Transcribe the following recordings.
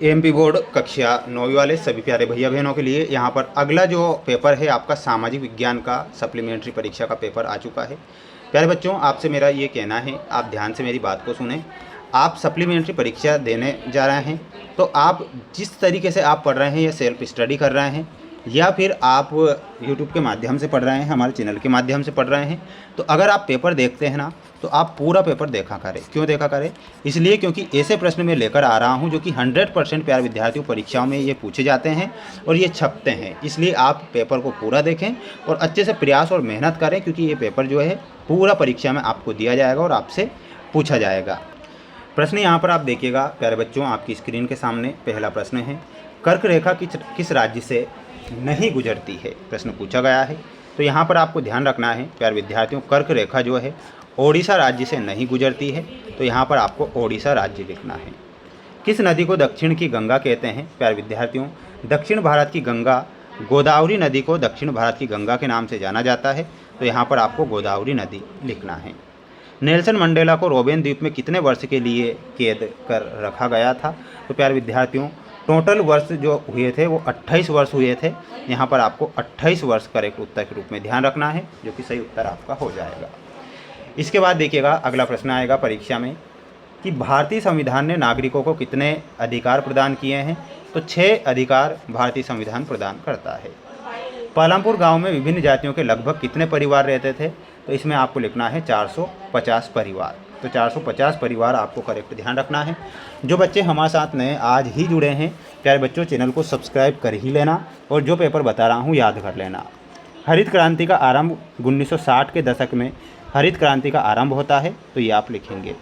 MP board कक्षा 9वीं वाले सभी प्यारे भैया बहनों के लिए यहाँ पर अगला जो पेपर है आपका सामाजिक विज्ञान का सप्लीमेंट्री परीक्षा का पेपर आ चुका है। प्यारे बच्चों, आपसे मेरा ये कहना है, आप ध्यान से मेरी बात को सुने। आप सप्लीमेंट्री परीक्षा देने जा रहे हैं तो आप जिस तरीके से आप पढ़ रहे हैं, या सेल्फ स्टडी कर रहे हैं, या फिर आप यूट्यूब के माध्यम से पढ़ रहे हैं, हमारे चैनल के माध्यम से पढ़ रहे हैं, तो अगर आप पेपर देखते हैं ना, तो आप पूरा पेपर देखा करें। क्यों देखा करें? इसलिए क्योंकि ऐसे प्रश्न मैं लेकर आ रहा हूं जो कि 100% प्यारे विद्यार्थियों परीक्षाओं में ये पूछे जाते हैं और ये छपते हैं। इसलिए आप पेपर को पूरा देखें और अच्छे से प्रयास और मेहनत करें, क्योंकि ये पेपर जो है पूरा परीक्षा में आपको दिया जाएगा और आपसे पूछा जाएगा। प्रश्न यहाँ पर आप देखिएगा प्यारे बच्चों, आपकी स्क्रीन के सामने पहला प्रश्न है, कर्क रेखा किस राज्य से नहीं गुजरती है? प्रश्न पूछा गया है। तो यहाँ पर आपको ध्यान रखना है प्यारे विद्यार्थियों, कर्क रेखा जो है ओडिशा राज्य से नहीं गुजरती है, तो यहाँ पर आपको ओडिशा राज्य लिखना है। किस नदी को दक्षिण की गंगा कहते हैं? प्यारे विद्यार्थियों, दक्षिण भारत की गंगा गोदावरी नदी को दक्षिण भारत की गंगा के नाम से जाना जाता है, तो यहाँ पर आपको गोदावरी नदी लिखना है। नेल्सन मंडेला को रोबेन द्वीप में कितने वर्ष के लिए कैद कर रखा गया था? तो प्यारे विद्यार्थियों, टोटल वर्ष जो हुए थे वो 28 वर्ष हुए थे। यहाँ पर आपको 28 वर्ष करेक्ट उत्तर के रूप में ध्यान रखना है, जो कि सही उत्तर आपका हो जाएगा। इसके बाद देखिएगा अगला प्रश्न आएगा परीक्षा में कि भारतीय संविधान ने नागरिकों को कितने अधिकार प्रदान किए हैं? तो 6 अधिकार भारतीय संविधान प्रदान करता है। पालमपुर गांव में विभिन्न जातियों के लगभग कितने परिवार रहते थे? तो इसमें आपको लिखना है 450 परिवार। तो 450 परिवार आपको करेक्ट ध्यान रखना है। जो बच्चे हमारे साथ नए आज ही जुड़े हैं, प्यारे बच्चों, चैनल को सब्सक्राइब कर ही लेना और जो पेपर बता रहा हूँ याद कर लेना। हरित क्रांति का आरंभ 1960 के दशक में हरित क्रांति का आरंभ होता है, तो ये आप लिखेंगे।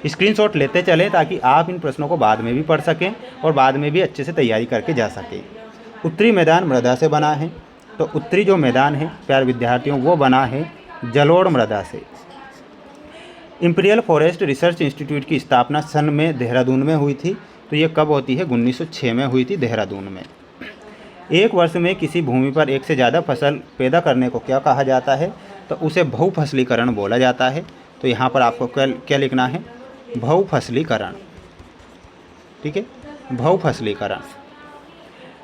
स्क्रीनशॉट लेते चलें ताकि आप इन प्रश्नों को बाद में भी पढ़ सकें और बाद में भी अच्छे से तैयारी करके जा सकें। उत्तरी मैदान मृदा से बना है, तो उत्तरी जो मैदान है प्यारे विद्यार्थियों वो बना है जलोढ़ मृदा से। इंपीरियल फॉरेस्ट रिसर्च इंस्टीट्यूट की स्थापना सन में देहरादून में हुई थी, तो ये कब होती है? 1906 में हुई थी देहरादून में। एक वर्ष में किसी भूमि पर एक से ज़्यादा फसल पैदा करने को क्या कहा जाता है? तो उसे बहुफसलीकरण बोला जाता है। तो यहाँ पर आपको क्या लिखना है? बहुफसलीकरण। ठीक है, बहुफसलीकरण।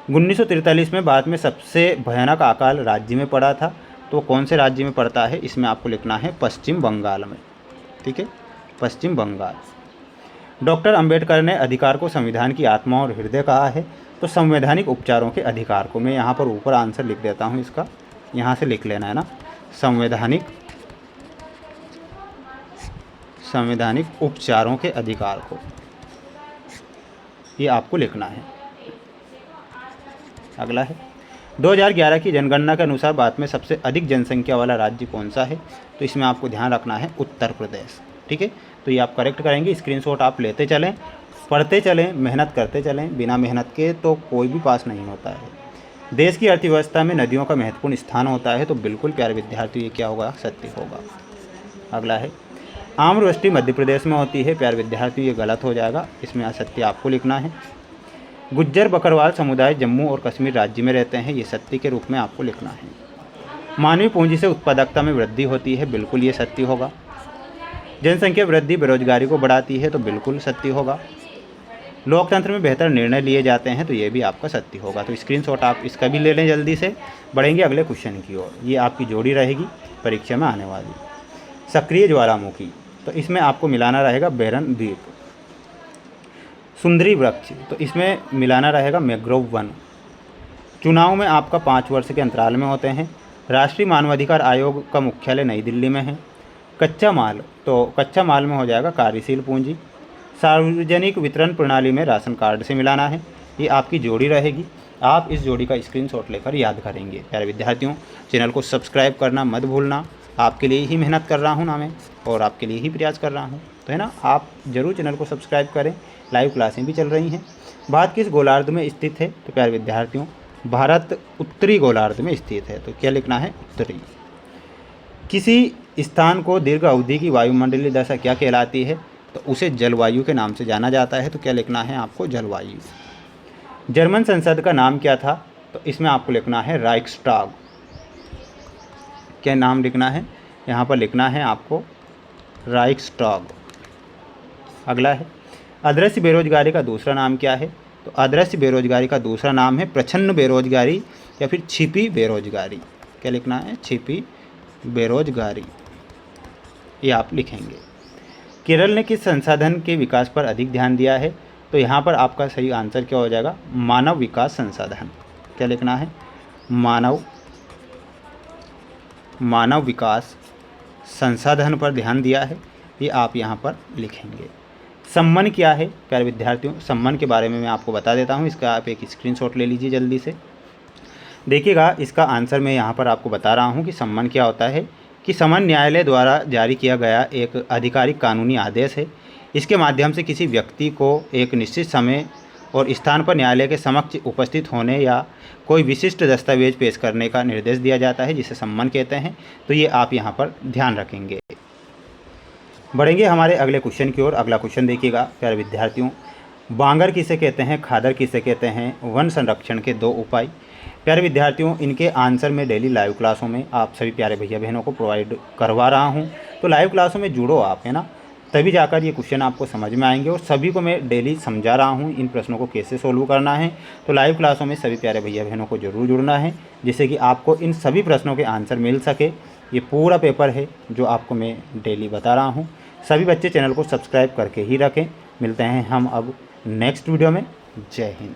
1943 में भारत में सबसे भयानक अकाल राज्य में पड़ा था, तो कौन से राज्य में पड़ता है? इसमें आपको लिखना है पश्चिम बंगाल में। ठीक है, पश्चिम बंगाल। डॉक्टर अंबेडकर ने अधिकार को संविधान की आत्मा और हृदय कहा है, तो संवैधानिक उपचारों के अधिकार को, मैं यहाँ पर ऊपर आंसर लिख देता हूँ इसका, यहाँ से लिख लेना है ना, संवैधानिक उपचारों के अधिकार को, ये आपको लिखना है। अगला है 2011 की जनगणना के अनुसार भारत में सबसे अधिक जनसंख्या वाला राज्य कौन सा है? तो इसमें आपको ध्यान रखना है उत्तर प्रदेश। ठीक है, तो ये आप करेक्ट करेंगे। स्क्रीनशॉट आप लेते चलें, पढ़ते चलें, मेहनत करते चलें। बिना मेहनत के तो कोई भी पास नहीं होता है। देश की अर्थव्यवस्था में नदियों का महत्वपूर्ण स्थान होता है, तो बिल्कुल प्यारे विद्यार्थी ये क्या होगा? सत्य होगा। अगला है आम्रवृष्टि मध्य प्रदेश में होती है, प्यारे विद्यार्थी ये गलत हो जाएगा, इसमें असत्य आपको लिखना है। गुज्जर बकरवाल समुदाय जम्मू और कश्मीर राज्य में रहते हैं, ये सत्य के रूप में आपको लिखना है। मानवीय पूंजी से उत्पादकता में वृद्धि होती है, बिल्कुल ये सत्य होगा। जनसंख्या वृद्धि बेरोजगारी को बढ़ाती है, तो बिल्कुल सत्य होगा। लोकतंत्र में बेहतर निर्णय लिए जाते हैं, तो ये भी आपका सत्य होगा। तो स्क्रीनशॉट आप इसका भी ले लें, जल्दी से बढ़ेंगे अगले क्वेश्चन की ओर। ये आपकी जोड़ी रहेगी परीक्षा में आने वाली। सक्रिय ज्वालामुखी, तो इसमें आपको मिलाना रहेगा बैरन द्वीप। सुंदरी वृक्ष, तो इसमें मिलाना रहेगा मैंग्रोव वन। चुनाव में आपका 5 वर्ष के अंतराल में होते हैं। राष्ट्रीय मानवाधिकार आयोग का मुख्यालय नई दिल्ली में है। कच्चा माल, तो कच्चा माल में हो जाएगा कार्यशील पूंजी। सार्वजनिक वितरण प्रणाली में राशन कार्ड से मिलाना है, ये आपकी जोड़ी रहेगी। आप इस जोड़ी का स्क्रीनशॉट लेकर याद करेंगे। प्यारे विद्यार्थियों, चैनल को सब्सक्राइब करना मत भूलना। आपके लिए ही मेहनत कर रहा हूँ ना मैं, और आपके लिए ही प्रयास कर रहा हूँ, तो है ना, आप ज़रूर चैनल को सब्सक्राइब करें। लाइव क्लासें भी चल रही हैं। भारत किस गोलार्ध में स्थित है? तो प्यारे विद्यार्थियों, भारत उत्तरी गोलार्ध में स्थित है, तो क्या लिखना है? उत्तरी। किसी स्थान को दीर्घ अवधि की वायुमंडलीय दशा क्या कहलाती है? तो उसे जलवायु के नाम से जाना जाता है, तो क्या लिखना है आपको? जलवायु। जर्मन संसद का नाम क्या था? तो इसमें आपको लिखना है राइक्सटाग। क्या नाम लिखना है? यहाँ पर लिखना है आपको राइक्सटाग। अगला है अदृश्य बेरोजगारी का दूसरा नाम क्या है? तो अदृश्य बेरोजगारी का दूसरा नाम है प्रच्छन्न बेरोजगारी या फिर छिपी बेरोजगारी। क्या लिखना है? छिपी बेरोजगारी, ये आप लिखेंगे। केरल ने किस संसाधन के विकास पर अधिक ध्यान दिया है? तो यहाँ पर आपका सही आंसर क्या हो जाएगा? मानव विकास संसाधन। क्या लिखना है? मानव विकास संसाधन पर ध्यान दिया है, ये आप यहाँ पर लिखेंगे। सम्मन क्या है प्यारे विद्यार्थियों? सम्मन के बारे में मैं आपको बता देता हूँ, इसका आप एक स्क्रीनशॉट ले लीजिए जल्दी से। देखिएगा, इसका आंसर मैं यहाँ पर आपको बता रहा हूँ कि सम्मन क्या होता है कि समन न्यायालय द्वारा जारी किया गया एक आधिकारिक कानूनी आदेश है। इसके माध्यम से किसी व्यक्ति को एक निश्चित समय और स्थान पर न्यायालय के समक्ष उपस्थित होने या कोई विशिष्ट दस्तावेज पेश करने का निर्देश दिया जाता है, जिसे सम्मन कहते हैं। तो ये आप यहाँ पर ध्यान रखेंगे। बढ़ेंगे हमारे अगले क्वेश्चन की ओर। अगला क्वेश्चन देखिएगा प्यारे विद्यार्थियों, बांगर किसे कहते हैं, खादर किसे कहते हैं, वन संरक्षण के 2 उपाय। प्यारे विद्यार्थियों, इनके आंसर में डेली लाइव क्लासों में आप सभी प्यारे भैया बहनों को प्रोवाइड करवा रहा हूं। तो लाइव क्लासों में जुड़ो आप, है ना, तभी जाकर ये क्वेश्चन आपको समझ में आएंगे। और सभी को मैं डेली समझा रहा हूं इन प्रश्नों को कैसे सोल्व करना है। तो लाइव क्लासों में सभी प्यारे भैया बहनों को ज़रूर जुड़ना है, जिससे कि आपको इन सभी प्रश्नों के आंसर मिल सके। ये पूरा पेपर है जो आपको मैं डेली बता रहा हूँ। सभी बच्चे चैनल को सब्सक्राइब करके ही रखें। मिलते हैं हम अब नेक्स्ट वीडियो में। जय हिंद।